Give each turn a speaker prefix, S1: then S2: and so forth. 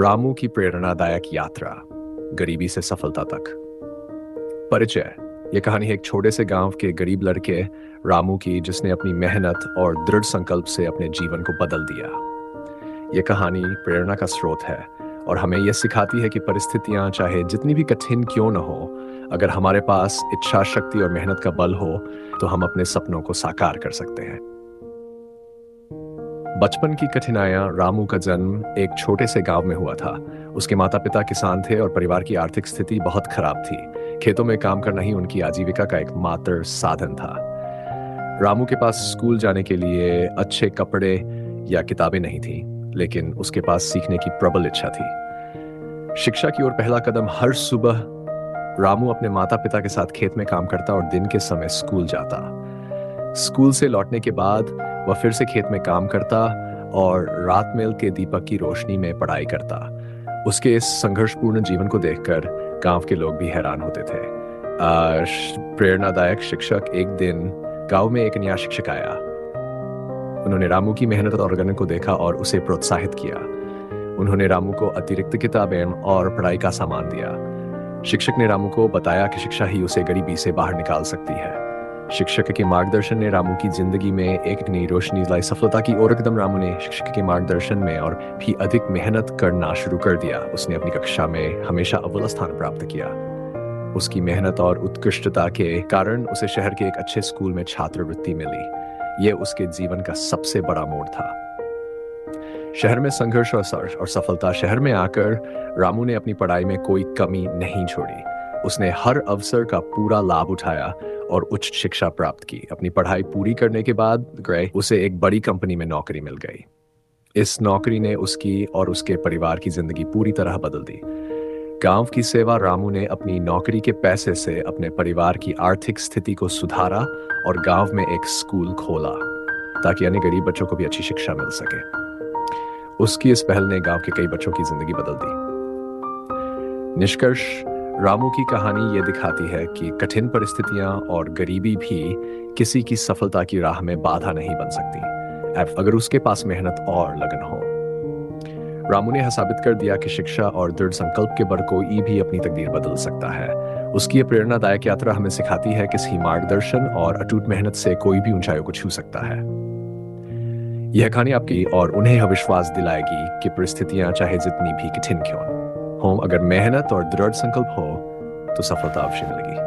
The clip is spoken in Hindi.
S1: रामू की प्रेरणादायक यात्रा, गरीबी से सफलता तक। परिचय। यह कहानी है एक छोटे से गांव के गरीब लड़के रामू की, जिसने अपनी मेहनत और दृढ़ संकल्प से अपने जीवन को बदल दिया। यह कहानी प्रेरणा का स्रोत है और हमें यह सिखाती है कि परिस्थितियां चाहे जितनी भी कठिन क्यों न हो, अगर हमारे पास इच्छा शक्ति और मेहनत का बल हो तो हम अपने सपनों को साकार कर सकते हैं। बचपन की कठिनाइयां। रामू का जन्म एक छोटे से गांव में हुआ था। उसके माता पिता किसान थे और परिवार की आर्थिक स्थिति बहुत खराब थी। खेतों में काम करना ही उनकी आजीविका का एकमात्र साधन था। रामू के पास स्कूल जाने के लिए अच्छे कपड़े या किताबें नहीं थी, लेकिन उसके पास सीखने की प्रबल इच्छा थी। शिक्षा की ओर पहला कदम। हर सुबह रामू अपने माता पिता के साथ खेत में काम करता और दिन के समय स्कूल जाता। स्कूल से लौटने के बाद वह फिर से खेत में काम करता और रात में के दीपक की रोशनी में पढ़ाई करता। उसके इस संघर्षपूर्ण जीवन को देखकर गांव के लोग भी हैरान होते थे। प्रेरणादायक शिक्षक। एक दिन गांव में एक नया शिक्षक आया। उन्होंने रामू की मेहनत और लगन को देखा और उसे प्रोत्साहित किया। उन्होंने रामू को अतिरिक्त किताबें और पढ़ाई का सामान दिया। शिक्षक ने रामू को बताया कि शिक्षा ही उसे गरीबी से बाहर निकाल सकती है। शिक्षक के मार्गदर्शन ने रामू की जिंदगी में एक नई रोशनी लाई। सफलता की ओर कदम। रामू ने शिक्षक के मार्गदर्शन में और भी अधिक मेहनत करना शुरू कर दिया। उसने अपनी कक्षा में हमेशा अव्वल स्थान प्राप्त किया। उसकी मेहनत और उत्कृष्टता के कारण उसे शहर के एक अच्छे स्कूल में छात्रवृत्ति मिली। यह उसके जीवन का सबसे बड़ा मोड़ था। शहर में संघर्ष और सफलता। शहर में आकर रामू ने अपनी पढ़ाई में कोई कमी नहीं छोड़ी। उसने हर अवसर का पूरा लाभ उठाया और उच्च शिक्षा प्राप्त की। अपनी पढ़ाई पूरी करने के बाद उसे एक बड़ी कंपनी में नौकरी मिल गई। इस नौकरी ने उसकी और उसके परिवार की जिंदगी पूरी तरह बदल दी। गांव की सेवा। रामू ने अपनी नौकरी के पैसे से अपने परिवार की आर्थिक स्थिति को सुधारा और गांव में एक स्कूल खोला ताकि अन्य गरीब बच्चों को भी अच्छी शिक्षा मिल सके। उसकी इस पहल ने गांव के कई बच्चों की जिंदगी बदल दी। निष्कर्ष। रामू की कहानी ये दिखाती है कि कठिन परिस्थितियां और गरीबी भी किसी की सफलता की राह में बाधा नहीं बन सकती, अगर उसके पास मेहनत और लगन हो। रामू ने यह साबित कर दिया कि शिक्षा और दृढ़ संकल्प के बल कोई भी अपनी तकदीर बदल सकता है। उसकी यह प्रेरणादायक यात्रा हमें सिखाती है कि सही मार्गदर्शन और अटूट मेहनत से कोई भी ऊंचाइयों को छू सकता है। यह कहानी आपकी और उन्हें यह विश्वास दिलाएगी कि परिस्थितियां चाहे जितनी भी कठिन क्यों हो, अगर मेहनत और दृढ़ संकल्प हो तो सफलता अवश्य मिलेगी।